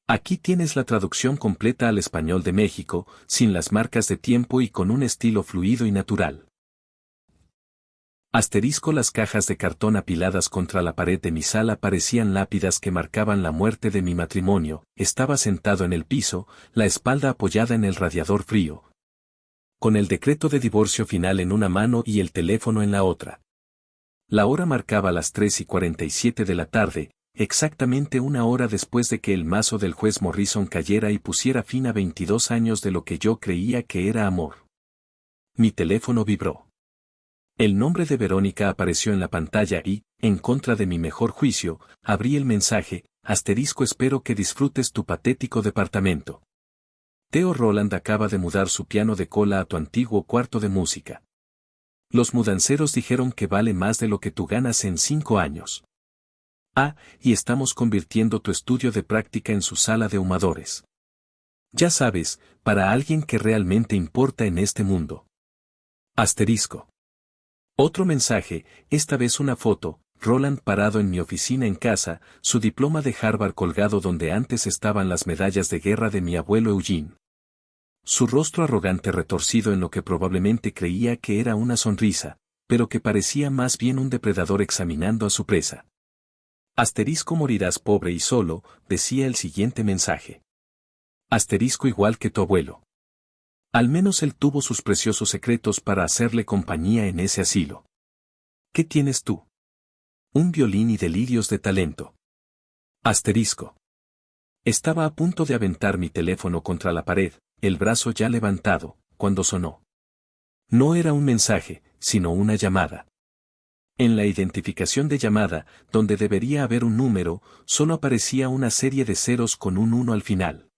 Aquí tienes la traducción completa al español de México, sin las marcas de tiempo y con un estilo fluido y natural. Asterisco. Las cajas de cartón apiladas contra la pared de mi sala parecían lápidas que marcaban la muerte de mi matrimonio. Estaba sentado en el piso, la espalda apoyada en el radiador frío, con el decreto de divorcio final en una mano y el teléfono en la otra. La hora marcaba las 3:47 de la tarde, exactamente una hora después de que el mazo del juez Morrison cayera y pusiera fin a 22 años de lo que yo creía que era amor. Mi teléfono vibró. El nombre de Verónica apareció en la pantalla y, en contra de mi mejor juicio, abrí el mensaje: espero que disfrutes tu patético departamento. Theo Roland acaba de mudar su piano de cola a tu antiguo cuarto de música. Los mudanceros dijeron que vale más de lo que tú ganas en 5 años. Y estamos convirtiendo tu estudio de práctica en su sala de ahumadores. Ya sabes, para alguien que realmente importa en este mundo. Asterisco. Otro mensaje, esta vez una foto: Roland parado en mi oficina en casa, su diploma de Harvard colgado donde antes estaban las medallas de guerra de mi abuelo Eugene. Su rostro arrogante retorcido en lo que probablemente creía que era una sonrisa, pero que parecía más bien un depredador examinando a su presa. Morirás pobre y solo, decía el siguiente mensaje. Igual que tu abuelo. Al menos él tuvo sus preciosos secretos para hacerle compañía en ese asilo. ¿Qué tienes tú? Un violín y delirios de talento. Estaba a punto de aventar mi teléfono contra la pared, el brazo ya levantado, cuando sonó. No era un mensaje, sino una llamada. En la identificación de llamada, donde debería haber un número, solo aparecía una serie de ceros con un 1 al final.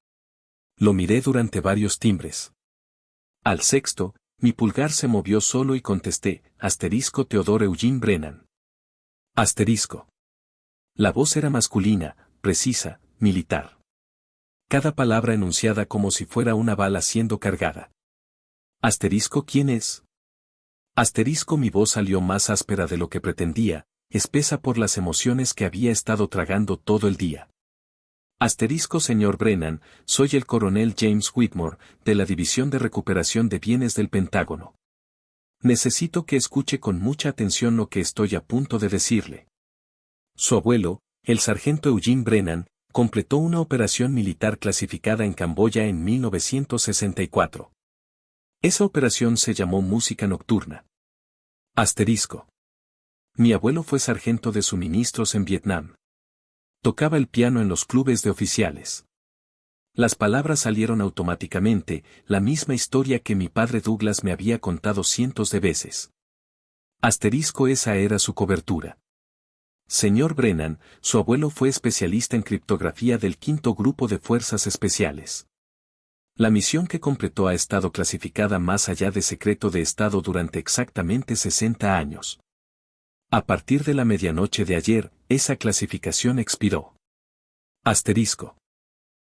Lo miré durante varios timbres. Al sexto, mi pulgar se movió solo y contesté: Theodore Eugene Brennan. La voz era masculina, precisa, militar. Cada palabra enunciada como si fuera una bala siendo cargada. ¿Quién es? Mi voz salió más áspera de lo que pretendía, espesa por las emociones que había estado tragando todo el día. Señor Brennan, soy el coronel James Whitmore, de la División de Recuperación de Bienes del Pentágono. Necesito que escuche con mucha atención lo que estoy a punto de decirle. Su abuelo, el sargento Eugene Brennan, completó una operación militar clasificada en Camboya en 1964. Esa operación se llamó Música Nocturna. Mi abuelo fue sargento de suministros en Vietnam. Tocaba el piano en los clubes de oficiales. Las palabras salieron automáticamente, la misma historia que mi padre Douglas me había contado cientos de veces. Esa era su cobertura. Señor Brennan, su abuelo fue especialista en criptografía del 5º Grupo de Fuerzas Especiales. La misión que completó ha estado clasificada más allá de secreto de Estado durante exactamente 60 años. A partir de la medianoche de ayer, esa clasificación expiró.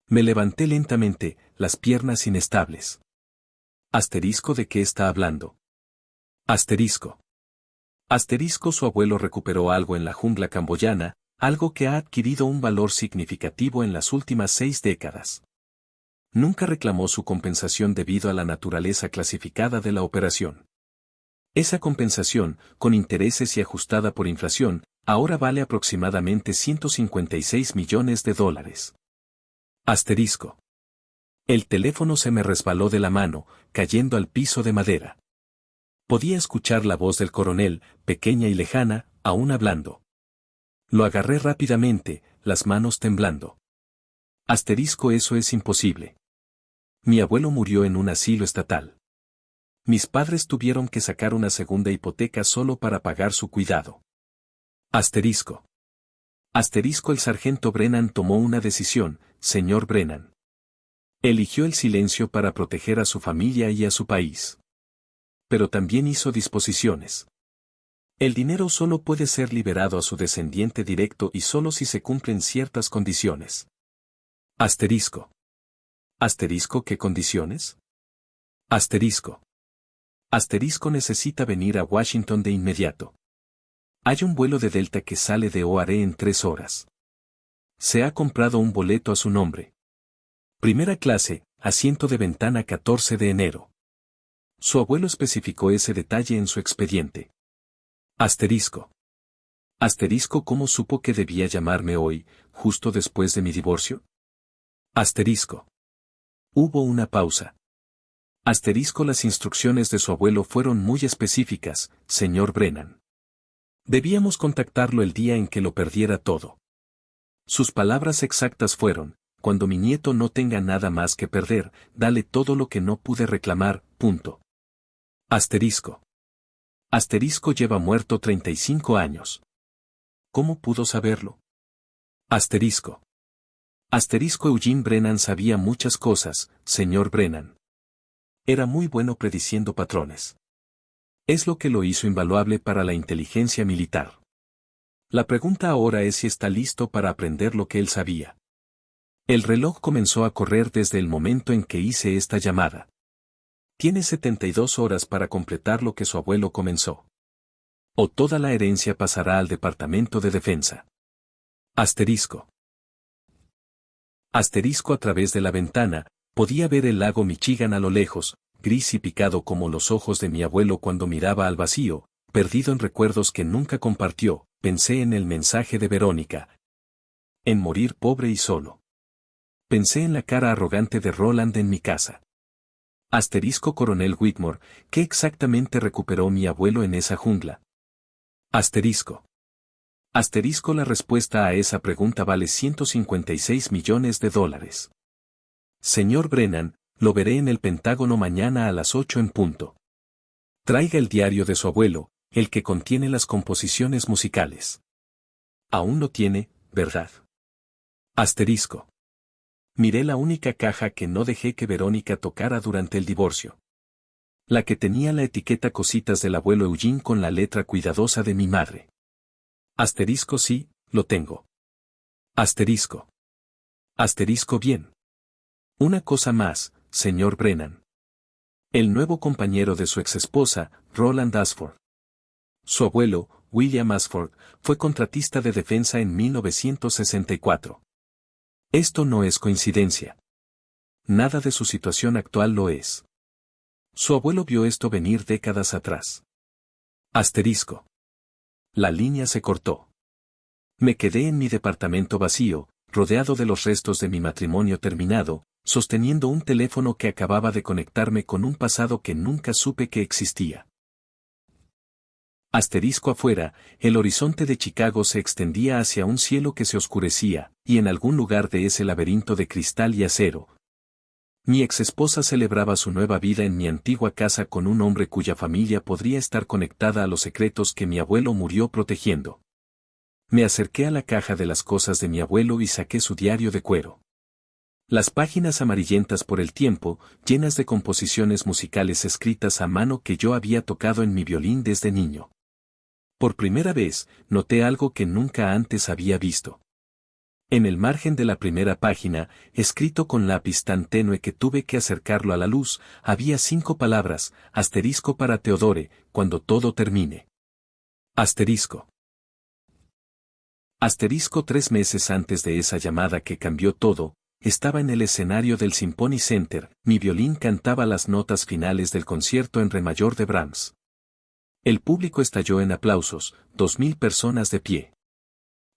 Me levanté lentamente, las piernas inestables. ¿De qué está hablando? Su abuelo recuperó algo en la jungla camboyana, algo que ha adquirido un valor significativo en las últimas 6 décadas. Nunca reclamó su compensación debido a la naturaleza clasificada de la operación. Esa compensación, con intereses y ajustada por inflación, ahora vale aproximadamente $156 millones. El teléfono se me resbaló de la mano, cayendo al piso de madera. Podía escuchar la voz del coronel, pequeña y lejana, aún hablando. Lo agarré rápidamente, las manos temblando. Eso es imposible. Mi abuelo murió en un asilo estatal. Mis padres tuvieron que sacar una segunda hipoteca solo para pagar su cuidado. El sargento Brennan tomó una decisión, señor Brennan. Eligió el silencio para proteger a su familia y a su país. Pero también hizo disposiciones. El dinero solo puede ser liberado a su descendiente directo y solo si se cumplen ciertas condiciones. ¿Qué condiciones? Necesita venir a Washington de inmediato. Hay un vuelo de Delta que sale de OARE en 3 horas. Se ha comprado un boleto a su nombre. Primera clase, asiento de ventana 14 de enero. Su abuelo especificó ese detalle en su expediente. Asterisco. Asterisco, ¿cómo supo que debía llamarme hoy, justo después de mi divorcio? Asterisco. Hubo una pausa. Asterisco, las instrucciones de su abuelo fueron muy específicas, señor Brennan. Debíamos contactarlo el día en que lo perdiera todo. Sus palabras exactas fueron: cuando mi nieto no tenga nada más que perder, dale todo lo que no pude reclamar, punto. Asterisco. Asterisco lleva muerto 35 años. ¿Cómo pudo saberlo? Asterisco. Asterisco, Eugene Brennan sabía muchas cosas, señor Brennan. Era muy bueno prediciendo patrones. Es lo que lo hizo invaluable para la inteligencia militar. La pregunta ahora es si está listo para aprender lo que él sabía. El reloj comenzó a correr desde el momento en que hice esta llamada. Tiene 72 horas para completar lo que su abuelo comenzó. O toda la herencia pasará al Departamento de Defensa. Asterisco. Asterisco, a través de la ventana, podía ver el lago Michigan a lo lejos, gris y picado como los ojos de mi abuelo cuando miraba al vacío, perdido en recuerdos que nunca compartió. Pensé en el mensaje de Verónica. En morir pobre y solo. Pensé en la cara arrogante de Roland en mi casa. Asterisco, Coronel Whitmore, ¿qué exactamente recuperó mi abuelo en esa jungla? Asterisco. Asterisco, la respuesta a esa pregunta vale $156 millones. Señor Brennan, lo veré en el Pentágono mañana a las 8 en punto. Traiga el diario de su abuelo, el que contiene las composiciones musicales. Aún lo tiene, ¿verdad? Asterisco. Miré la única caja que no dejé que Verónica tocara durante el divorcio. La que tenía la etiqueta Cositas del abuelo Eugene con la letra cuidadosa de mi madre. Asterisco, sí, lo tengo. Asterisco. Asterisco, bien. Una cosa más, señor Brennan. El nuevo compañero de su exesposa, Roland Ashford. Su abuelo, William Ashford, fue contratista de defensa en 1964. Esto no es coincidencia. Nada de su situación actual lo es. Su abuelo vio esto venir décadas atrás. Asterisco. La línea se cortó. Me quedé en mi departamento vacío, rodeado de los restos de mi matrimonio terminado, sosteniendo un teléfono que acababa de conectarme con un pasado que nunca supe que existía. Asterisco, afuera, el horizonte de Chicago se extendía hacia un cielo que se oscurecía, y en algún lugar de ese laberinto de cristal y acero, mi exesposa celebraba su nueva vida en mi antigua casa con un hombre cuya familia podría estar conectada a los secretos que mi abuelo murió protegiendo. Me acerqué a la caja de las cosas de mi abuelo y saqué su diario de cuero. Las páginas amarillentas por el tiempo, llenas de composiciones musicales escritas a mano que yo había tocado en mi violín desde niño. Por primera vez, noté algo que nunca antes había visto. En el margen de la primera página, escrito con lápiz tan tenue que tuve que acercarlo a la luz, había 5 palabras: asterisco para Teodore, cuando todo termine. Asterisco. Asterisco. 3 meses antes de esa llamada que cambió todo, estaba en el escenario del Symphony Center, mi violín cantaba las notas finales del concierto en re mayor de Brahms. El público estalló en aplausos, 2000 personas de pie.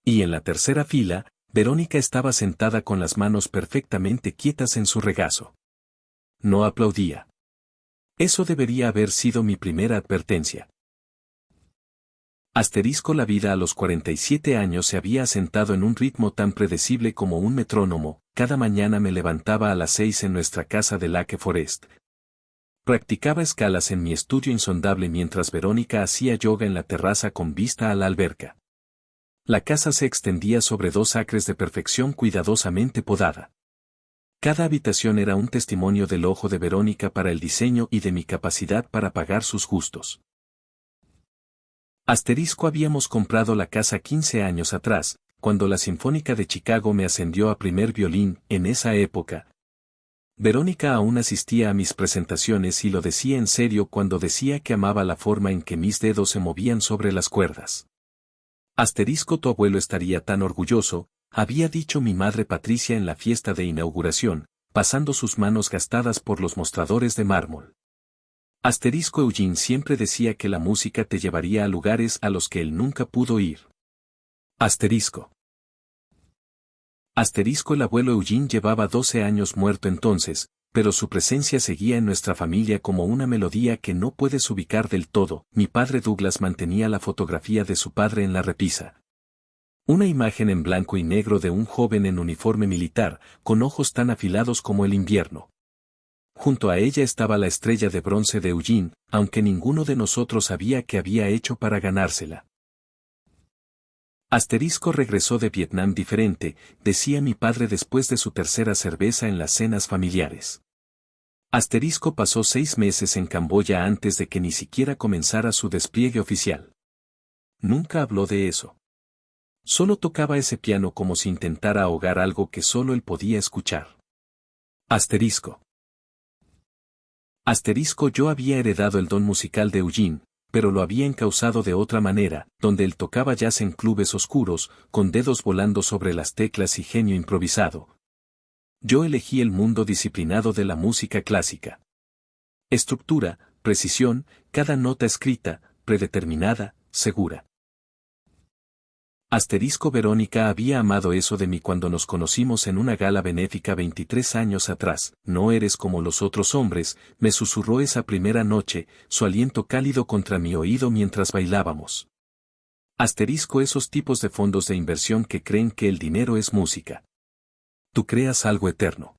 Y en la tercera fila, Verónica estaba sentada con las manos perfectamente quietas en su regazo. No aplaudía. Eso debería haber sido mi primera advertencia. Asterisco. La vida a los 47 años se había asentado en un ritmo tan predecible como un metrónomo. Cada mañana me levantaba a las 6 en nuestra casa de Lake Forest. Practicaba escalas en mi estudio insondable mientras Verónica hacía yoga en la terraza con vista a la alberca. La casa se extendía sobre 2 acres de perfección cuidadosamente podada. Cada habitación era un testimonio del ojo de Verónica para el diseño y de mi capacidad para pagar sus gustos. Asterisco. Habíamos comprado la casa 15 años atrás, cuando la Sinfónica de Chicago me ascendió a primer violín. En esa época, Verónica aún asistía a mis presentaciones y lo decía en serio cuando decía que amaba la forma en que mis dedos se movían sobre las cuerdas. Asterisco. Tu abuelo estaría tan orgulloso, había dicho mi madre Patricia en la fiesta de inauguración, pasando sus manos gastadas por los mostradores de mármol. Asterisco Eugene siempre decía que la música te llevaría a lugares a los que él nunca pudo ir. Asterisco. El abuelo Eugene llevaba 12 años muerto entonces, pero su presencia seguía en nuestra familia como una melodía que no puedes ubicar del todo. Mi padre Douglas mantenía la fotografía de su padre en la repisa. Una imagen en blanco y negro de un joven en uniforme militar, con ojos tan afilados como el invierno. Junto a ella estaba la estrella de bronce de Eugene, aunque ninguno de nosotros sabía qué había hecho para ganársela. Asterisco regresó de Vietnam diferente, decía mi padre después de su tercera cerveza en las cenas familiares. Asterisco pasó 6 meses en Camboya antes de que ni siquiera comenzara su despliegue oficial. Nunca habló de eso. Solo tocaba ese piano como si intentara ahogar algo que solo él podía escuchar. Asterisco. Yo había heredado el don musical de Eugene, pero lo había encauzado de otra manera, donde él tocaba jazz en clubes oscuros, con dedos volando sobre las teclas y genio improvisado. Yo elegí el mundo disciplinado de la música clásica. Estructura, precisión, cada nota escrita, predeterminada, segura. Verónica había amado eso de mí cuando nos conocimos en una gala benéfica 23 años atrás. No eres como los otros hombres, me susurró esa primera noche, su aliento cálido contra mi oído mientras bailábamos. Esos tipos de fondos de inversión que creen que el dinero es música. Tú creas algo eterno.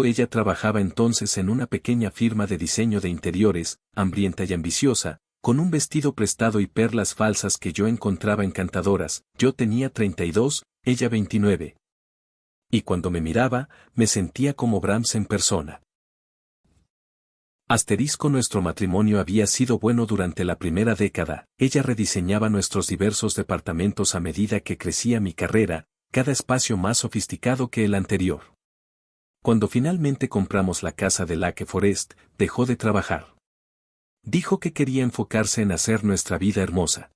Ella trabajaba entonces en una pequeña firma de diseño de interiores, hambrienta y ambiciosa, con un vestido prestado y perlas falsas que yo encontraba encantadoras. Yo tenía 32, ella 29. Y cuando me miraba, me sentía como Brahms en persona. Nuestro matrimonio había sido bueno durante la primera década. Ella rediseñaba nuestros diversos departamentos a medida que crecía mi carrera, cada espacio más sofisticado que el anterior. Cuando finalmente compramos la casa de Lake Forest, dejó de trabajar. Dijo que quería enfocarse en hacer nuestra vida hermosa.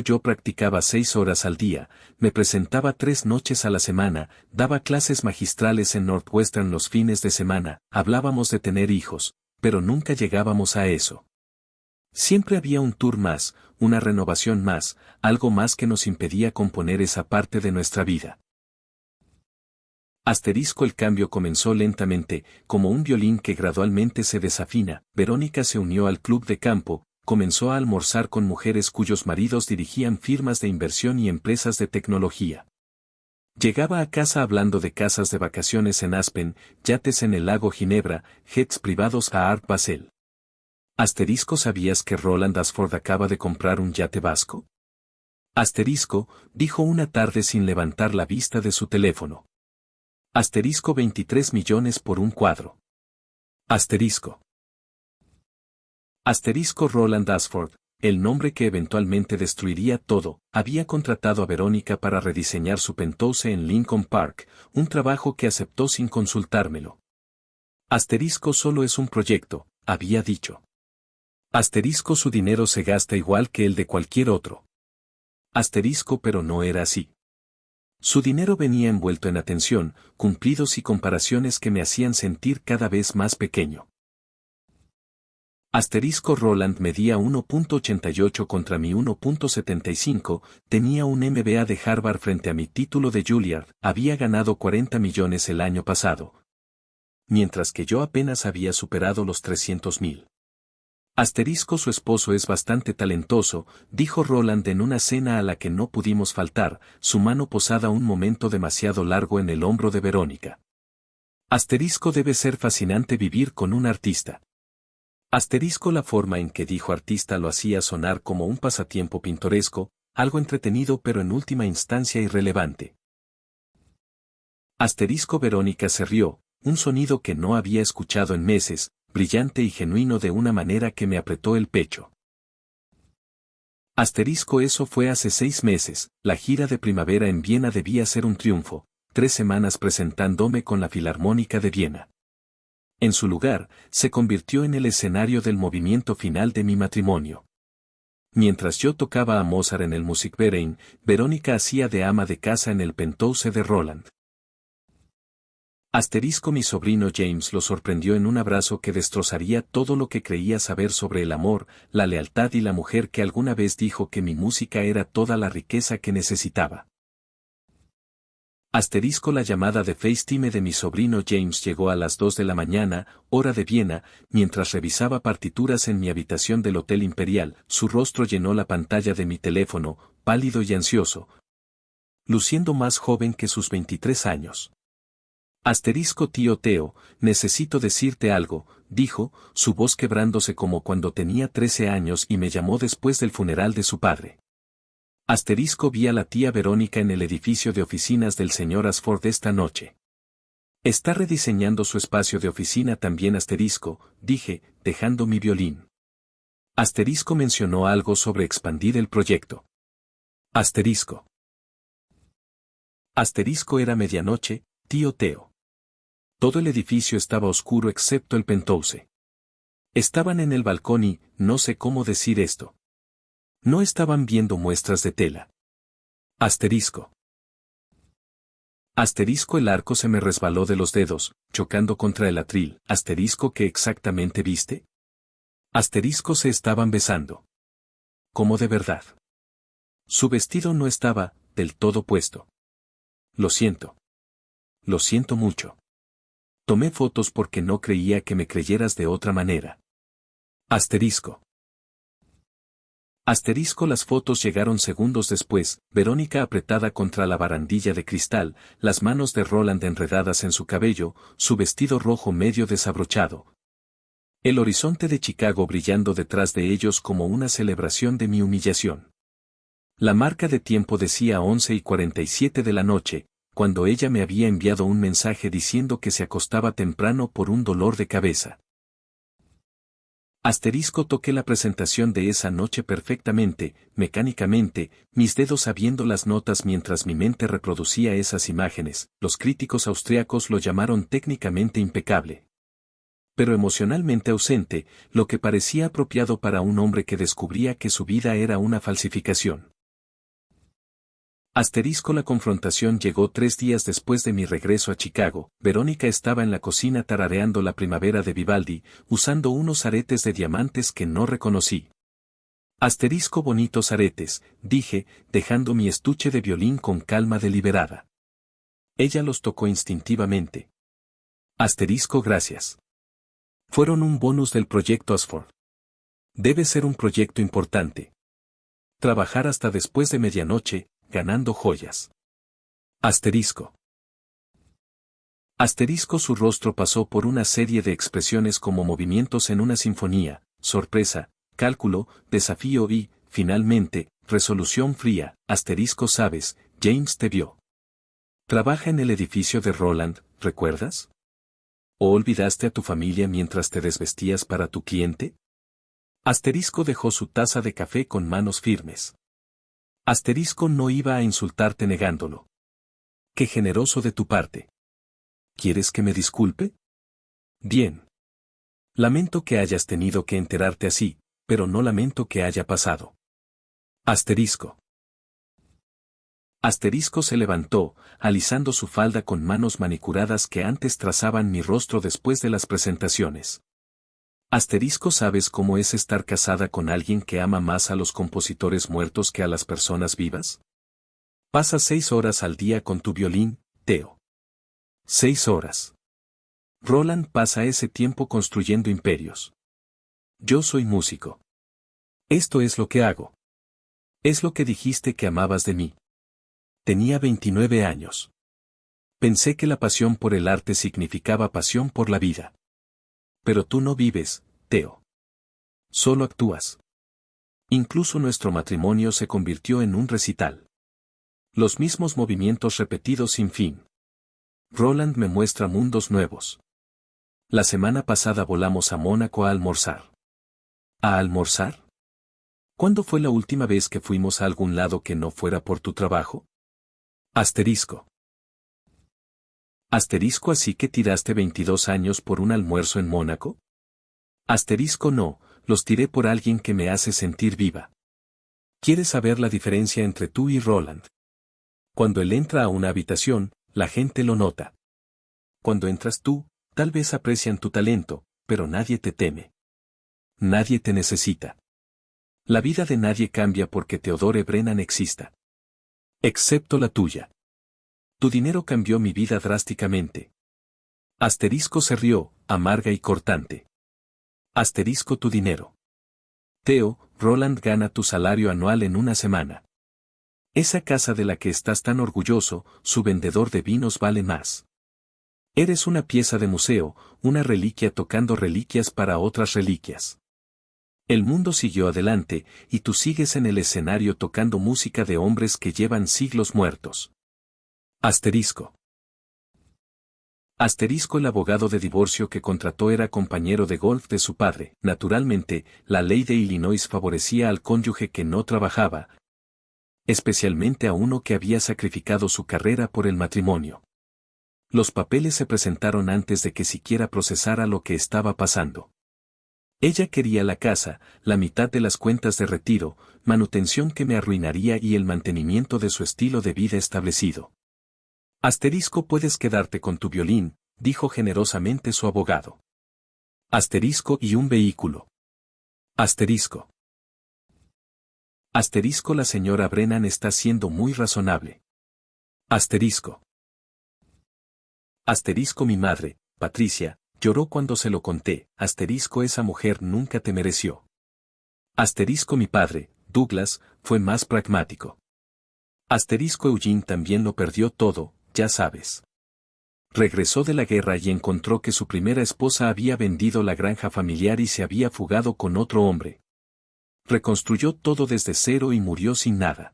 Yo practicaba 6 horas al día, me presentaba 3 noches a la semana, daba clases magistrales en Northwestern los fines de semana, hablábamos de tener hijos, pero nunca llegábamos a eso. Siempre había un tour más, una renovación más, algo más que nos impedía componer esa parte de nuestra vida. El cambio comenzó lentamente, como un violín que gradualmente se desafina. Verónica se unió al club de campo, comenzó a almorzar con mujeres cuyos maridos dirigían firmas de inversión y empresas de tecnología. Llegaba a casa hablando de casas de vacaciones en Aspen, yates en el lago Ginebra, jets privados a Art Basel. ¿Sabías que Roland Ashford acaba de comprar un yate vasco? Dijo una tarde sin levantar la vista de su teléfono. 23 millones por un cuadro. Roland Ashford, el nombre que eventualmente destruiría todo, había contratado a Verónica para rediseñar su penthouse en Lincoln Park, un trabajo que aceptó sin consultármelo. Solo es un proyecto, había dicho. Su dinero se gasta igual que el de cualquier otro. Pero no era así. Su dinero venía envuelto en atención, cumplidos y comparaciones que me hacían sentir cada vez más pequeño. Roland medía 1.88 contra mi 1.75, tenía un MBA de Harvard frente a mi título de Juilliard, había ganado 40 millones el año pasado. Mientras que yo apenas había superado los 300.000. Su esposo es bastante talentoso, dijo Roland en una cena a la que no pudimos faltar, su mano posada un momento demasiado largo en el hombro de Verónica. Debe ser fascinante vivir con un artista. La forma en que dijo artista lo hacía sonar como un pasatiempo pintoresco, algo entretenido pero en última instancia irrelevante. Verónica se rió, un sonido que no había escuchado en meses, brillante y genuino de una manera que me apretó el pecho. Eso fue hace 6 meses, la gira de primavera en Viena debía ser un triunfo, 3 semanas presentándome con la Filarmónica de Viena. En su lugar, se convirtió en el escenario del movimiento final de mi matrimonio. mientras yo tocaba a Mozart en el Musikverein, Verónica hacía de ama de casa en el penthouse de Roland. Mi sobrino James lo sorprendió en un abrazo que destrozaría todo lo que creía saber sobre el amor, la lealtad y la mujer que alguna vez dijo que mi música era toda la riqueza que necesitaba. La llamada de FaceTime de mi sobrino James llegó a las 2 de la mañana, hora de Viena, mientras revisaba partituras en mi habitación del Hotel Imperial. Su rostro llenó la pantalla de mi teléfono, pálido y ansioso, luciendo más joven que sus 23 años. Tío Teo, necesito decirte algo, dijo, su voz quebrándose como cuando tenía 13 años y me llamó después del funeral de su padre. Vi a la tía Verónica en el edificio de oficinas del señor Ashford esta noche. Está rediseñando su espacio de oficina también dije, dejando mi violín. Mencionó algo sobre expandir el proyecto. Era medianoche, tío Teo. Todo el edificio estaba oscuro excepto el penthouse. Estaban en el balcón y, no sé cómo decir esto. No estaban viendo muestras de tela. El arco se me resbaló de los dedos, chocando contra el atril. ¿Qué exactamente viste? Se estaban besando. Como de verdad. Su vestido no estaba, del todo puesto. Lo siento. Lo siento mucho. Tomé fotos porque no creía que me creyeras de otra manera. Las fotos llegaron segundos después, Verónica apretada contra la barandilla de cristal, las manos de Roland enredadas en su cabello, su vestido rojo medio desabrochado. El horizonte de Chicago brillando detrás de ellos como una celebración de mi humillación. La marca de tiempo decía 11:47 de la noche, cuando ella me había enviado un mensaje diciendo que se acostaba temprano por un dolor de cabeza. Toqué la presentación de esa noche perfectamente, mecánicamente, mis dedos sabiendo las notas mientras mi mente reproducía esas imágenes. Los críticos austriacos lo llamaron técnicamente impecable. Pero emocionalmente ausente, lo que parecía apropiado para un hombre que descubría que su vida era una falsificación. La confrontación llegó 3 días después de mi regreso a Chicago. Verónica estaba en la cocina tarareando La Primavera de Vivaldi, usando unos aretes de diamantes que no reconocí. Bonitos aretes, dije, dejando mi estuche de violín con calma deliberada. Ella los tocó instintivamente. Gracias. Fueron un bonus del proyecto Ashford. Debe ser un proyecto importante. Trabajar hasta después de medianoche, ganando joyas. Su rostro pasó por una serie de expresiones como movimientos en una sinfonía, sorpresa, cálculo, desafío y, finalmente, resolución fría. Sabes, James te vio. Trabaja en el edificio de Roland, ¿recuerdas? ¿O olvidaste a tu familia mientras te desvestías para tu cliente? Dejó su taza de café con manos firmes. No iba a insultarte negándolo. Qué generoso de tu parte. ¿Quieres que me disculpe? Bien. Lamento que hayas tenido que enterarte así, pero no lamento que haya pasado. Se levantó, alisando su falda con manos manicuradas que antes trazaban mi rostro después de las presentaciones. ¿Sabes cómo es estar casada con alguien que ama más a los compositores muertos que a las personas vivas? Pasas 6 horas al día con tu violín, Teo. 6 horas. Roland pasa ese tiempo construyendo imperios. Yo soy músico. Esto es lo que hago. Es lo que dijiste que amabas de mí. Tenía 29 años. Pensé que la pasión por el arte significaba pasión por la vida. Pero tú no vives, Teo. Solo actúas. Incluso nuestro matrimonio se convirtió en un recital. Los mismos movimientos repetidos sin fin. Roland me muestra mundos nuevos. La semana pasada volamos a Mónaco a almorzar. ¿A almorzar? ¿Cuándo fue la última vez que fuimos a algún lado que no fuera por tu trabajo? Así que tiraste 22 años por un almuerzo en Mónaco. No, los tiré por alguien que me hace sentir viva. ¿Quieres saber la diferencia entre tú y Roland? Cuando él entra a una habitación, la gente lo nota. Cuando entras tú, tal vez aprecian tu talento, pero nadie te teme. Nadie te necesita. La vida de nadie cambia porque Theodore Brennan exista. Excepto la tuya. Tu dinero cambió mi vida drásticamente. Asterisco se rió, amarga y cortante. Asterisco tu dinero. Theo, Roland gana tu salario anual en una semana. Esa casa de la que estás tan orgulloso, su vendedor de vinos vale más. Eres una pieza de museo, una reliquia tocando reliquias para otras reliquias. El mundo siguió adelante, y tú sigues en el escenario tocando música de hombres que llevan siglos muertos. Asterisco. Asterisco. El abogado de divorcio que contrató era compañero de golf de su padre. Naturalmente, la ley de Illinois favorecía al cónyuge que no trabajaba, especialmente a uno que había sacrificado su carrera por el matrimonio. Los papeles se presentaron antes de que siquiera procesara lo que estaba pasando. Ella quería la casa, la mitad de las cuentas de retiro, manutención que me arruinaría y el mantenimiento de su estilo de vida establecido. Asterisco. Puedes quedarte con tu violín, dijo generosamente su abogado. Asterisco. Y un vehículo. Asterisco. Asterisco. La señora Brennan está siendo muy razonable. Asterisco. Asterisco. Mi madre, Patricia, lloró cuando se lo conté. Asterisco. Esa mujer nunca te mereció. Asterisco. Mi padre, Douglas, fue más pragmático. Asterisco. Eugene también lo perdió todo, ya sabes. Regresó de la guerra y encontró que su primera esposa había vendido la granja familiar y se había fugado con otro hombre. Reconstruyó todo desde cero y murió sin nada.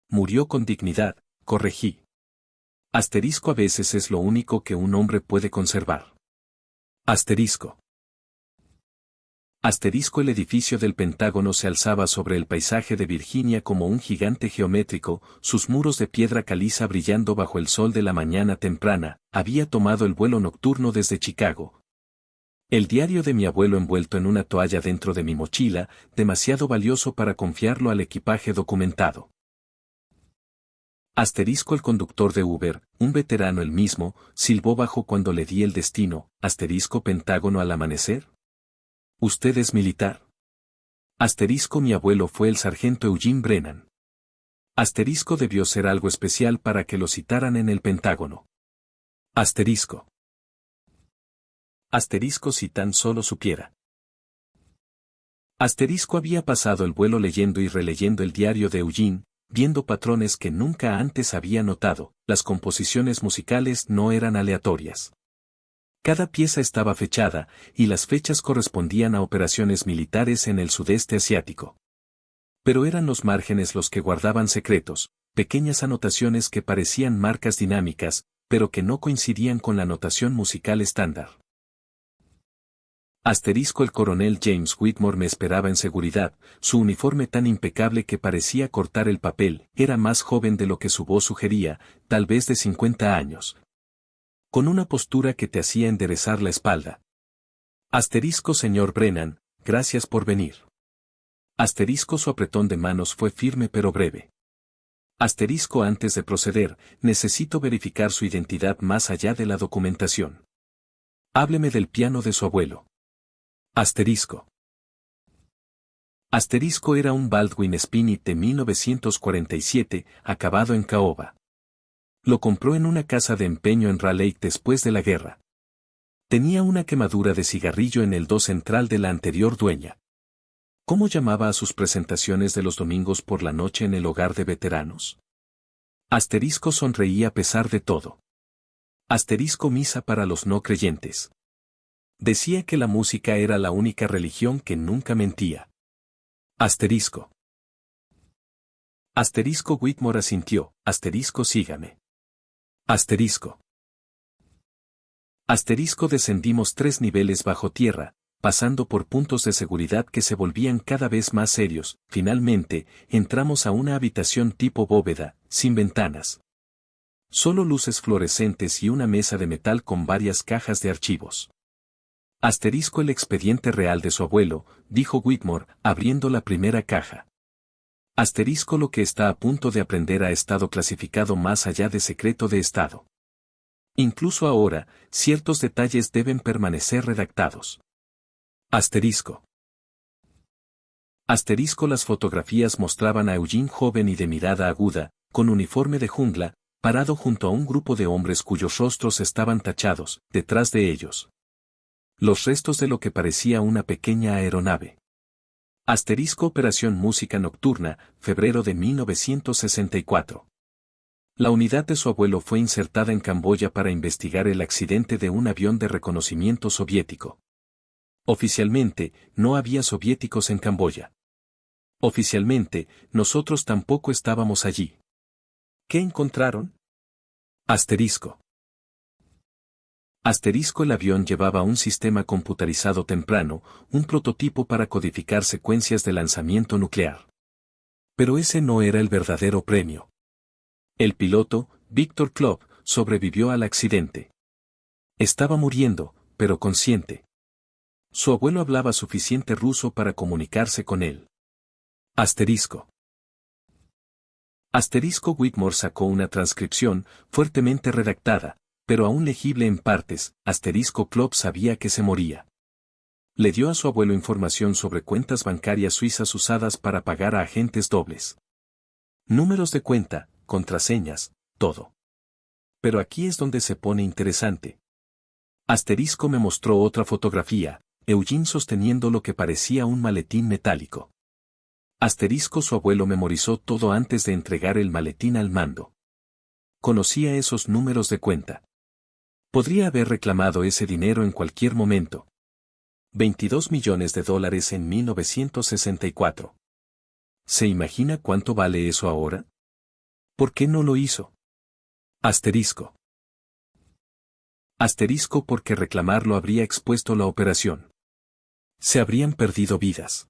Murió con dignidad, corregí. Asterisco. A veces es lo único que un hombre puede conservar. Asterisco. Asterisco. El edificio del Pentágono se alzaba sobre el paisaje de Virginia como un gigante geométrico, sus muros de piedra caliza brillando bajo el sol de la mañana temprana. Había tomado el vuelo nocturno desde Chicago. El diario de mi abuelo envuelto en una toalla dentro de mi mochila, demasiado valioso para confiarlo al equipaje documentado. Asterisco. El conductor de Uber, un veterano el mismo, silbó bajo cuando le di el destino. Asterisco. Pentágono al amanecer. ¿Usted es militar? Asterisco. Mi abuelo fue el sargento Eugene Brennan. Asterisco. Debió ser algo especial para que lo citaran en el Pentágono. Asterisco. Asterisco. Si tan solo supiera. Asterisco. Había pasado el vuelo leyendo y releyendo el diario de Eugene, viendo patrones que nunca antes había notado. Las composiciones musicales no eran aleatorias. Cada pieza estaba fechada, y las fechas correspondían a operaciones militares en el sudeste asiático. Pero eran los márgenes los que guardaban secretos, pequeñas anotaciones que parecían marcas dinámicas, pero que no coincidían con la notación musical estándar. Asterisco. El coronel James Whitmore me esperaba en seguridad, su uniforme tan impecable que parecía cortar el papel. Era más joven de lo que su voz sugería, tal vez de 50 años. Con una postura que te hacía enderezar la espalda. Asterisco. Señor Brennan, gracias por venir. Asterisco. Su apretón de manos fue firme pero breve. Asterisco. Antes de proceder, necesito verificar su identidad más allá de la documentación. Hábleme del piano de su abuelo. Asterisco. Asterisco. Era un Baldwin Spinet de 1947, acabado en caoba. Lo compró en una casa de empeño en Raleigh después de la guerra. Tenía una quemadura de cigarrillo en el do central de la anterior dueña. ¿Cómo llamaba a sus presentaciones de los domingos por la noche en el hogar de veteranos? Asterisco. Sonreía a pesar de todo. Asterisco. Misa para los no creyentes. Decía que la música era la única religión que nunca mentía. Asterisco. Asterisco. Whitmore asintió. Asterisco. Sígame. Asterisco. Asterisco. Descendimos 3 niveles bajo tierra, pasando por puntos de seguridad que se volvían cada vez más serios. Finalmente, entramos a una habitación tipo bóveda, sin ventanas. Solo luces fluorescentes y una mesa de metal con varias cajas de archivos. Asterisco. El expediente real de su abuelo, dijo Whitmore, abriendo la primera caja. Asterisco lo que está a punto de aprender ha estado clasificado más allá de secreto de Estado. Incluso ahora, ciertos detalles deben permanecer redactados. Asterisco. Asterisco las fotografías mostraban a Eugene joven y de mirada aguda, con uniforme de jungla, parado junto a un grupo de hombres cuyos rostros estaban tachados, detrás de ellos. Los restos de lo que parecía una pequeña aeronave. Asterisco Operación Música Nocturna, febrero de 1964. La unidad de su abuelo fue insertada en Camboya para investigar el accidente de un avión de reconocimiento soviético. Oficialmente, no había soviéticos en Camboya. Oficialmente, nosotros tampoco estábamos allí. ¿Qué encontraron? Asterisco. Asterisco el avión llevaba un sistema computarizado temprano, un prototipo para codificar secuencias de lanzamiento nuclear. Pero ese no era el verdadero premio. El piloto, Víctor Klop, sobrevivió al accidente. Estaba muriendo, pero consciente. Su abuelo hablaba suficiente ruso para comunicarse con él. Asterisco. Asterisco Whitmore sacó una transcripción, fuertemente redactada, pero aún legible en partes. Asterisco Klop sabía que se moría. Le dio a su abuelo información sobre cuentas bancarias suizas usadas para pagar a agentes dobles. Números de cuenta, contraseñas, todo. Pero aquí es donde se pone interesante. Asterisco me mostró otra fotografía, Eugene sosteniendo lo que parecía un maletín metálico. Asterisco su abuelo memorizó todo antes de entregar el maletín al mando. Conocía esos números de cuenta. Podría haber reclamado ese dinero en cualquier momento. $22 millones en 1964. ¿Se imagina cuánto vale eso ahora? ¿Por qué no lo hizo? Asterisco. Asterisco porque reclamarlo habría expuesto la operación. Se habrían perdido vidas.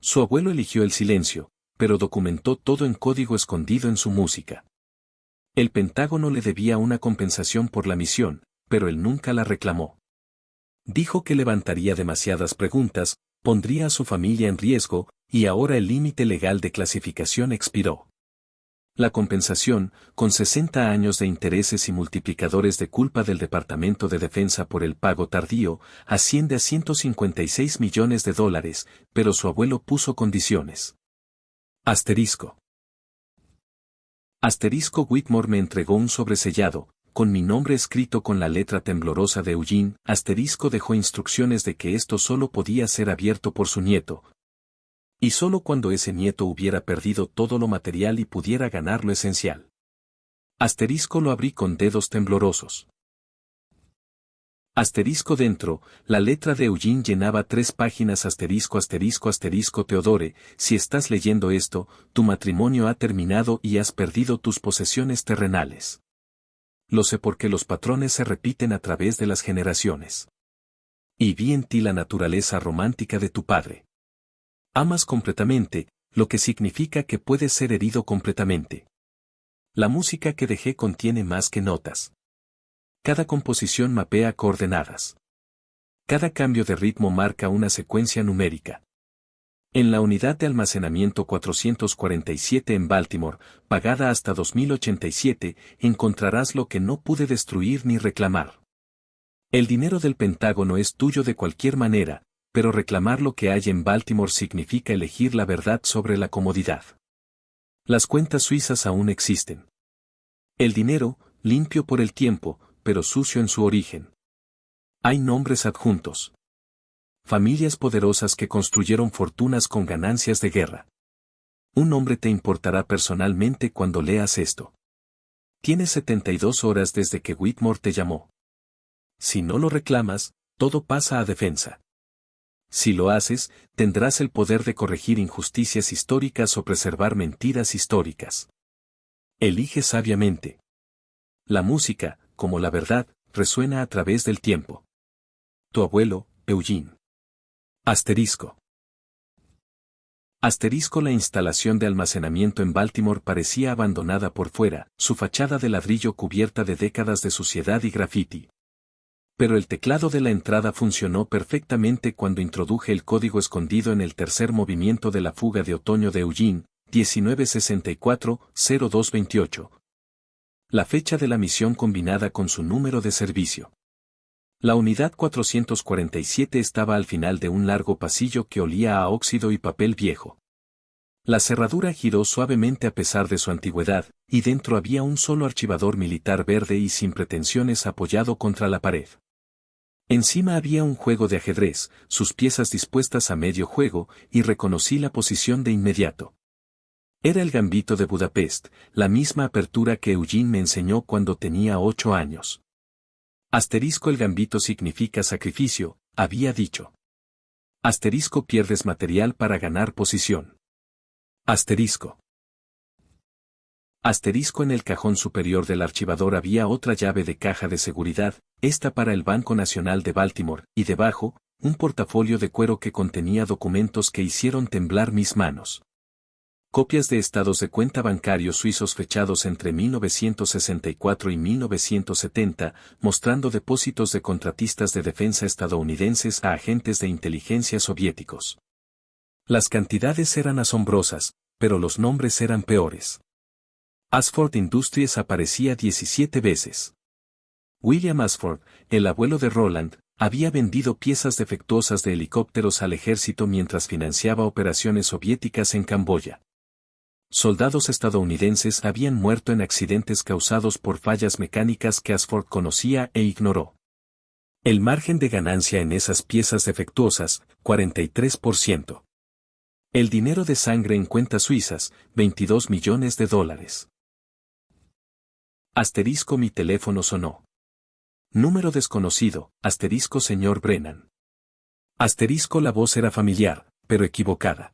Su abuelo eligió el silencio, pero documentó todo en código escondido en su música. El Pentágono le debía una compensación por la misión, pero él nunca la reclamó. Dijo que levantaría demasiadas preguntas, pondría a su familia en riesgo, y ahora el límite legal de clasificación expiró. La compensación, con 60 años de intereses y multiplicadores de culpa del Departamento de Defensa por el pago tardío, asciende a $156 millones, pero su abuelo puso condiciones. Asterisco. Asterisco Whitmore me entregó un sobresellado, con mi nombre escrito con la letra temblorosa de Eugene. Asterisco dejó instrucciones de que esto solo podía ser abierto por su nieto. Y solo cuando ese nieto hubiera perdido todo lo material y pudiera ganar lo esencial. Asterisco lo abrí con dedos temblorosos. Asterisco dentro, la letra de Eugene llenaba 3 páginas. Asterisco asterisco asterisco Teodore, si estás leyendo esto, tu matrimonio ha terminado y has perdido tus posesiones terrenales. Lo sé porque los patrones se repiten a través de las generaciones. Y vi en ti la naturaleza romántica de tu padre. Amas completamente, lo que significa que puedes ser herido completamente. La música que dejé contiene más que notas. Cada composición mapea coordenadas. Cada cambio de ritmo marca una secuencia numérica. En la unidad de almacenamiento 447 en Baltimore, pagada hasta 2087, encontrarás lo que no pude destruir ni reclamar. El dinero del Pentágono es tuyo de cualquier manera, pero reclamar lo que hay en Baltimore significa elegir la verdad sobre la comodidad. Las cuentas suizas aún existen. El dinero, limpio por el tiempo, pero sucio en su origen. Hay nombres adjuntos. Familias poderosas que construyeron fortunas con ganancias de guerra. Un nombre te importará personalmente cuando leas esto. Tienes 72 horas desde que Whitmore te llamó. Si no lo reclamas, todo pasa a defensa. Si lo haces, tendrás el poder de corregir injusticias históricas o preservar mentiras históricas. Elige sabiamente. La música, como la verdad, resuena a través del tiempo. Tu abuelo, Eugene. Asterisco. Asterisco La instalación de almacenamiento en Baltimore parecía abandonada por fuera, su fachada de ladrillo cubierta de décadas de suciedad y grafiti. Pero el teclado de la entrada funcionó perfectamente cuando introduje el código escondido en el tercer movimiento de la fuga de otoño de Eugene. 1964-0228. La fecha de la misión combinada con su número de servicio. La unidad 447 estaba al final de un largo pasillo que olía a óxido y papel viejo. La cerradura giró suavemente a pesar de su antigüedad, y dentro había un solo archivador militar verde y sin pretensiones apoyado contra la pared. Encima había un juego de ajedrez, sus piezas dispuestas a medio juego, y reconocí la posición de inmediato. Era el gambito de Budapest, la misma apertura que Eugene me enseñó cuando tenía 8 años. Asterisco, el gambito significa sacrificio, había dicho. Asterisco, pierdes material para ganar posición. Asterisco. Asterisco, en el cajón superior del archivador había otra llave de caja de seguridad, esta para el Banco Nacional de Baltimore, y debajo, un portafolio de cuero que contenía documentos que hicieron temblar mis manos. Copias de estados de cuenta bancarios suizos fechados entre 1964 y 1970, mostrando depósitos de contratistas de defensa estadounidenses a agentes de inteligencia soviéticos. Las cantidades eran asombrosas, pero los nombres eran peores. Ashford Industries aparecía 17 veces. William Ashford, el abuelo de Roland, había vendido piezas defectuosas de helicópteros al ejército mientras financiaba operaciones soviéticas en Camboya. Soldados estadounidenses habían muerto en accidentes causados por fallas mecánicas que Ashford conocía e ignoró. El margen de ganancia en esas piezas defectuosas, 43%. El dinero de sangre en cuentas suizas, $22 millones. Asterisco, mi teléfono sonó. Número desconocido, asterisco, señor Brennan. Asterisco, la voz era familiar, pero equivocada.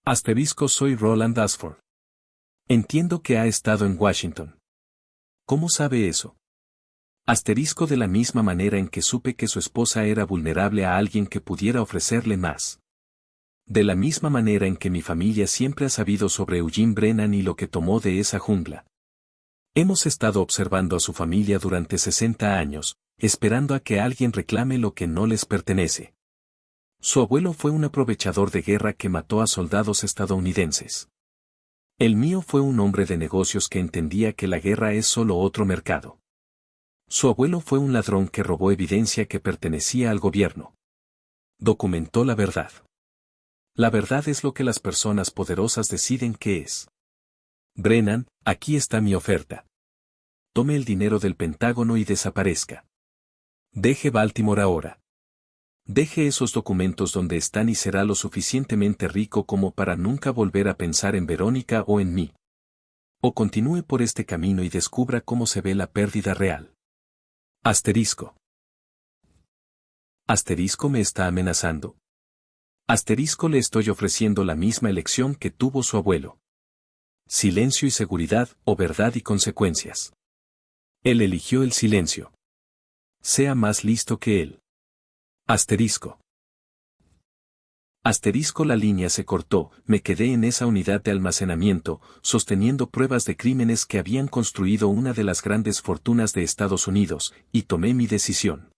Asterisco, soy Roland Ashford. Entiendo que ha estado en Washington. ¿Cómo sabe eso? Asterisco, de la misma manera en que supe que su esposa era vulnerable a alguien que pudiera ofrecerle más. De la misma manera en que mi familia siempre ha sabido sobre Eugene Brennan y lo que tomó de esa jungla. Hemos estado observando a su familia durante 60 años, esperando a que alguien reclame lo que no les pertenece. Su abuelo fue un aprovechador de guerra que mató a soldados estadounidenses. El mío fue un hombre de negocios que entendía que la guerra es solo otro mercado. Su abuelo fue un ladrón que robó evidencia que pertenecía al gobierno. Documentó la verdad. La verdad es lo que las personas poderosas deciden que es. Brennan, aquí está mi oferta. Tome el dinero del Pentágono y desaparezca. Deje Baltimore ahora. Deje esos documentos donde están y será lo suficientemente rico como para nunca volver a pensar en Verónica o en mí. O continúe por este camino y descubra cómo se ve la pérdida real. Asterisco. Asterisco, me está amenazando. Asterisco, le estoy ofreciendo la misma elección que tuvo su abuelo. Silencio y seguridad, o verdad y consecuencias. Él eligió el silencio. Sea más listo que él. Asterisco. Asterisco, la línea se cortó, me quedé en esa unidad de almacenamiento, sosteniendo pruebas de crímenes que habían construido una de las grandes fortunas de Estados Unidos, y tomé mi decisión.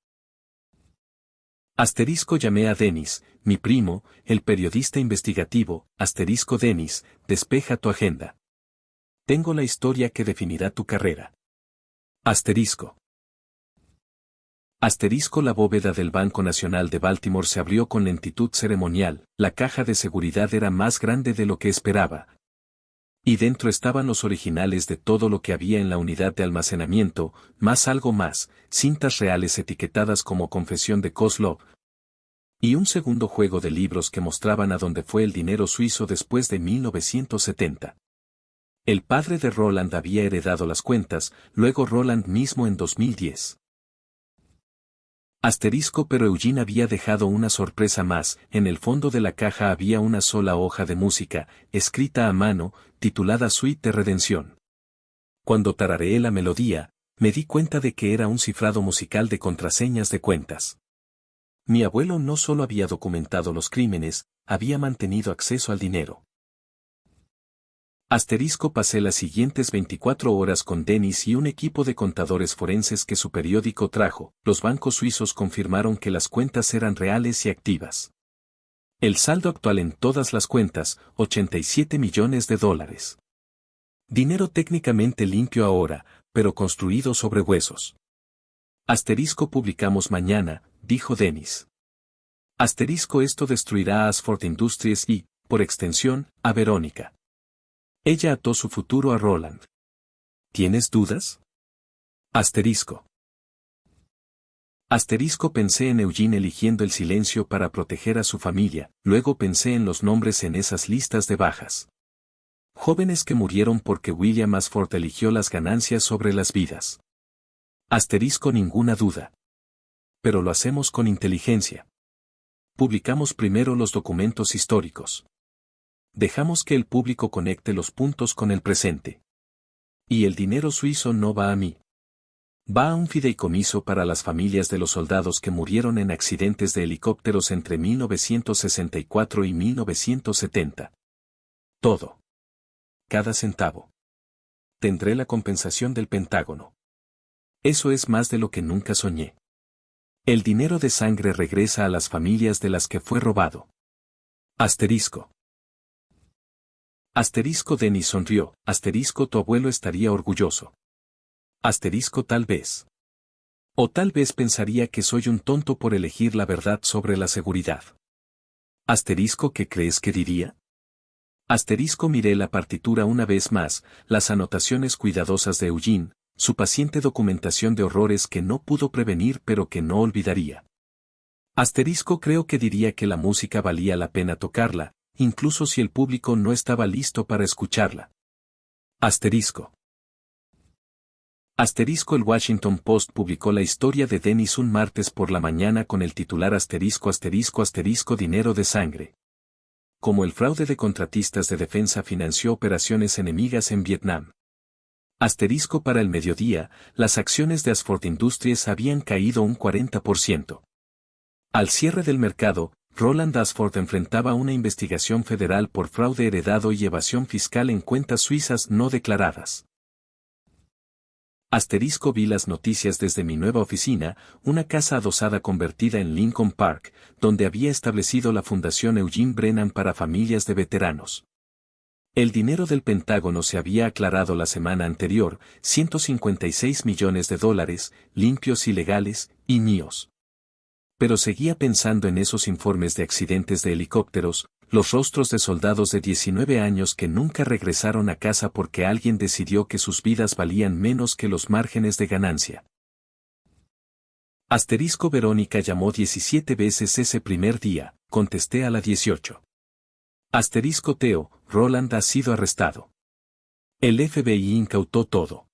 Asterisco, llamé a Dennis, mi primo, el periodista investigativo, asterisco, Dennis, despeja tu agenda. Tengo la historia que definirá tu carrera. Asterisco. Asterisco, la bóveda del Banco Nacional de Baltimore se abrió con lentitud ceremonial, la caja de seguridad era más grande de lo que esperaba. Y dentro estaban los originales de todo lo que había en la unidad de almacenamiento, más algo más, cintas reales etiquetadas como confesión de Kozlov. Y un segundo juego de libros que mostraban a dónde fue el dinero suizo después de 1970. El padre de Roland había heredado las cuentas, luego Roland mismo en 2010. Asterisco, pero Eugene había dejado una sorpresa más, en el fondo de la caja había una sola hoja de música, escrita a mano, titulada Suite de Redención. Cuando tarareé la melodía, me di cuenta de que era un cifrado musical de contraseñas de cuentas. Mi abuelo no solo había documentado los crímenes, había mantenido acceso al dinero. Asterisco, pasé las siguientes 24 horas con Dennis y un equipo de contadores forenses que su periódico trajo. Los bancos suizos confirmaron que las cuentas eran reales y activas. El saldo actual en todas las cuentas, 87 millones de dólares. Dinero técnicamente limpio ahora, pero construido sobre huesos. Asterisco publicamos mañana, dijo Dennis. Asterisco esto destruirá a Ashford Industries y, por extensión, a Verónica. Ella ató su futuro a Roland. ¿Tienes dudas? Asterisco. Asterisco pensé en Eugene eligiendo el silencio para proteger a su familia, luego pensé en los nombres en esas listas de bajas. Jóvenes que murieron porque William Ashford eligió las ganancias sobre las vidas. Asterisco ninguna duda. Pero lo hacemos con inteligencia. Publicamos primero los documentos históricos. Dejamos que el público conecte los puntos con el presente. Y el dinero suizo no va a mí. Va a un fideicomiso para las familias de los soldados que murieron en accidentes de helicópteros entre 1964 y 1970. Todo. Cada centavo. Tendré la compensación del Pentágono. Eso es más de lo que nunca soñé. El dinero de sangre regresa a las familias de las que fue robado. Asterisco. Asterisco Dennis sonrió, asterisco tu abuelo estaría orgulloso. Asterisco tal vez. O tal vez pensaría que soy un tonto por elegir la verdad sobre la seguridad. Asterisco ¿qué crees que diría? Asterisco miré la partitura una vez más, las anotaciones cuidadosas de Eugene, su paciente documentación de horrores que no pudo prevenir pero que no olvidaría. Asterisco creo que diría que la música valía la pena tocarla, incluso si el público no estaba listo para escucharla. Asterisco. Asterisco el Washington Post publicó la historia de Dennis un martes por la mañana con el titular asterisco asterisco asterisco dinero de sangre. Como el fraude de contratistas de defensa financió operaciones enemigas en Vietnam. Asterisco para el mediodía, las acciones de Ashford Industries habían caído un 40%. Al cierre del mercado, Roland Ashford enfrentaba una investigación federal por fraude heredado y evasión fiscal en cuentas suizas no declaradas. Asterisco vi las noticias desde mi nueva oficina, una casa adosada convertida en Lincoln Park, donde había establecido la Fundación Eugene Brennan para familias de veteranos. El dinero del Pentágono se había aclarado la semana anterior, 156 millones de dólares, limpios y legales, y míos. Pero seguía pensando en esos informes de accidentes de helicópteros, los rostros de soldados de 19 años que nunca regresaron a casa porque alguien decidió que sus vidas valían menos que los márgenes de ganancia. Asterisco Verónica llamó 17 veces ese primer día, contesté a la 18. Asterisco Teo, Roland ha sido arrestado. El FBI incautó todo.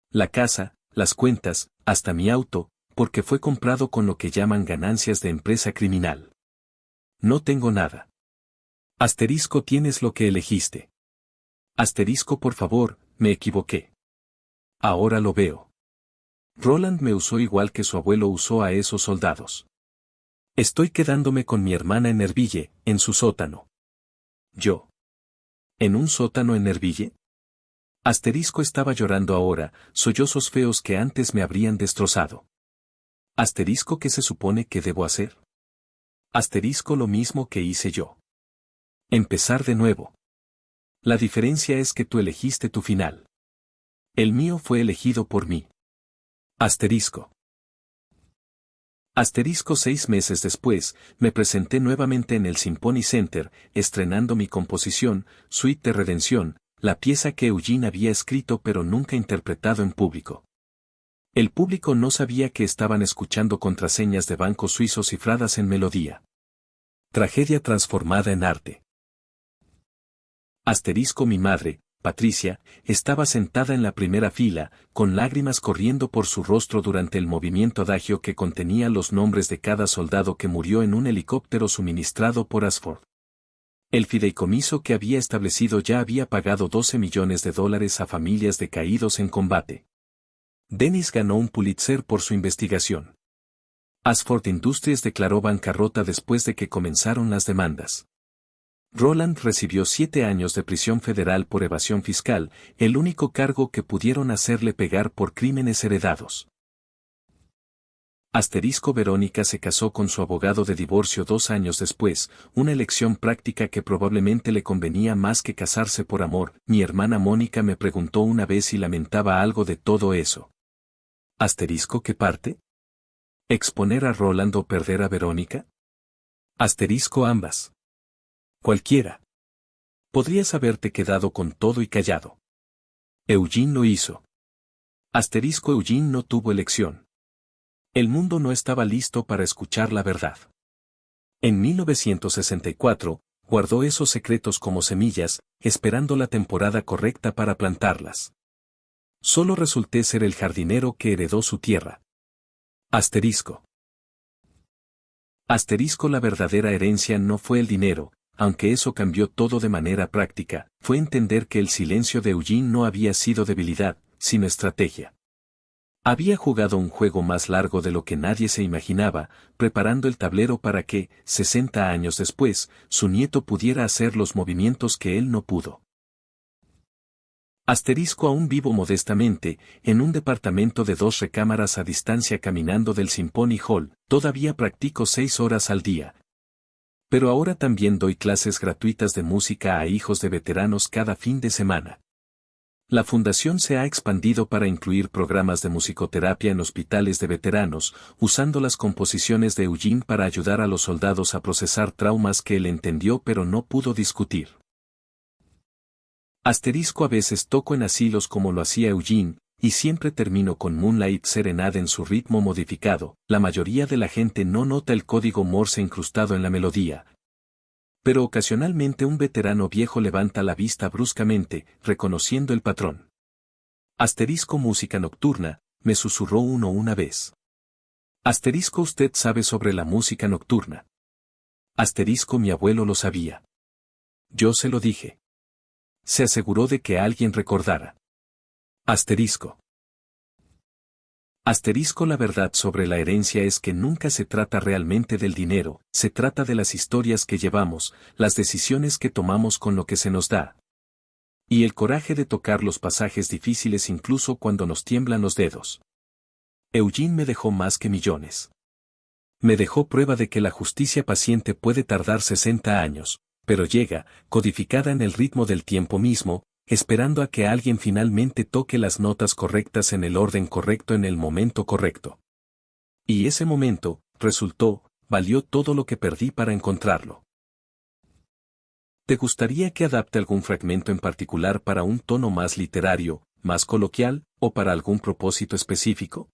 La casa, las cuentas, hasta mi auto, porque fue comprado con lo que llaman ganancias de empresa criminal. No tengo nada. Asterisco tienes lo que elegiste. Asterisco por favor, me equivoqué. Ahora lo veo. Roland me usó igual que su abuelo usó a esos soldados. Estoy quedándome con mi hermana en Erville, en su sótano. Yo. ¿En un sótano en Erville? Asterisco estaba llorando ahora, sollozos feos que antes me habrían destrozado. Asterisco ¿qué se supone que debo hacer? Asterisco lo mismo que hice yo. Empezar de nuevo. La diferencia es que tú elegiste tu final. El mío fue elegido por mí. Asterisco. Asterisco 6 meses después, me presenté nuevamente en el Symphony Center, estrenando mi composición, Suite de Redención, la pieza que Eugene había escrito pero nunca interpretado en público. El público no sabía que estaban escuchando contraseñas de bancos suizos cifradas en melodía. Tragedia transformada en arte. Asterisco mi madre, Patricia, estaba sentada en la primera fila, con lágrimas corriendo por su rostro durante el movimiento adagio que contenía los nombres de cada soldado que murió en un helicóptero suministrado por Ashford. El fideicomiso que había establecido ya había pagado 12 millones de dólares a familias de caídos en combate. Dennis ganó un Pulitzer por su investigación. Ashford Industries declaró bancarrota después de que comenzaron las demandas. Roland recibió 7 años de prisión federal por evasión fiscal, el único cargo que pudieron hacerle pegar por crímenes heredados. Asterisco Verónica se casó con su abogado de divorcio 2 años después, una elección práctica que probablemente le convenía más que casarse por amor. Mi hermana Mónica me preguntó una vez si lamentaba algo de todo eso. Asterisco ¿qué parte? ¿Exponer a Roland o perder a Verónica? Asterisco ambas. Cualquiera. Podrías haberte quedado con todo y callado. Eugene lo hizo. Asterisco Eugene no tuvo elección. El mundo no estaba listo para escuchar la verdad. En 1964, guardó esos secretos como semillas, esperando la temporada correcta para plantarlas. Solo resulté ser el jardinero que heredó su tierra. Asterisco. Asterisco la verdadera herencia no fue el dinero, aunque eso cambió todo de manera práctica, fue entender que el silencio de Eugene no había sido debilidad, sino estrategia. Había jugado un juego más largo de lo que nadie se imaginaba, preparando el tablero para que, 60 años después, su nieto pudiera hacer los movimientos que él no pudo. Asterisco aún vivo modestamente, en un departamento de 2 recámaras a distancia caminando del Symphony Hall, todavía practico 6 horas al día. Pero ahora también doy clases gratuitas de música a hijos de veteranos cada fin de semana. La fundación se ha expandido para incluir programas de musicoterapia en hospitales de veteranos, usando las composiciones de Eugene para ayudar a los soldados a procesar traumas que él entendió pero no pudo discutir. Asterisco a veces toco en asilos como lo hacía Eugene, y siempre termino con Moonlight Serenade en su ritmo modificado. La mayoría de la gente no nota el código Morse incrustado en la melodía. Pero ocasionalmente un veterano viejo levanta la vista bruscamente, reconociendo el patrón. Asterisco música nocturna, me susurró uno una vez. Asterisco usted sabe sobre la música nocturna. Asterisco mi abuelo lo sabía. Yo se lo dije. Se aseguró de que alguien recordara. Asterisco. Asterisco la verdad sobre la herencia es que nunca se trata realmente del dinero, se trata de las historias que llevamos, las decisiones que tomamos con lo que se nos da. Y el coraje de tocar los pasajes difíciles incluso cuando nos tiemblan los dedos. Eugene me dejó más que millones. Me dejó prueba de que la justicia paciente puede tardar 60 años, pero llega, codificada en el ritmo del tiempo mismo, esperando a que alguien finalmente toque las notas correctas en el orden correcto en el momento correcto. Y ese momento, valió todo lo que perdí para encontrarlo. ¿Te gustaría que adapte algún fragmento en particular para un tono más literario, más coloquial, o para algún propósito específico?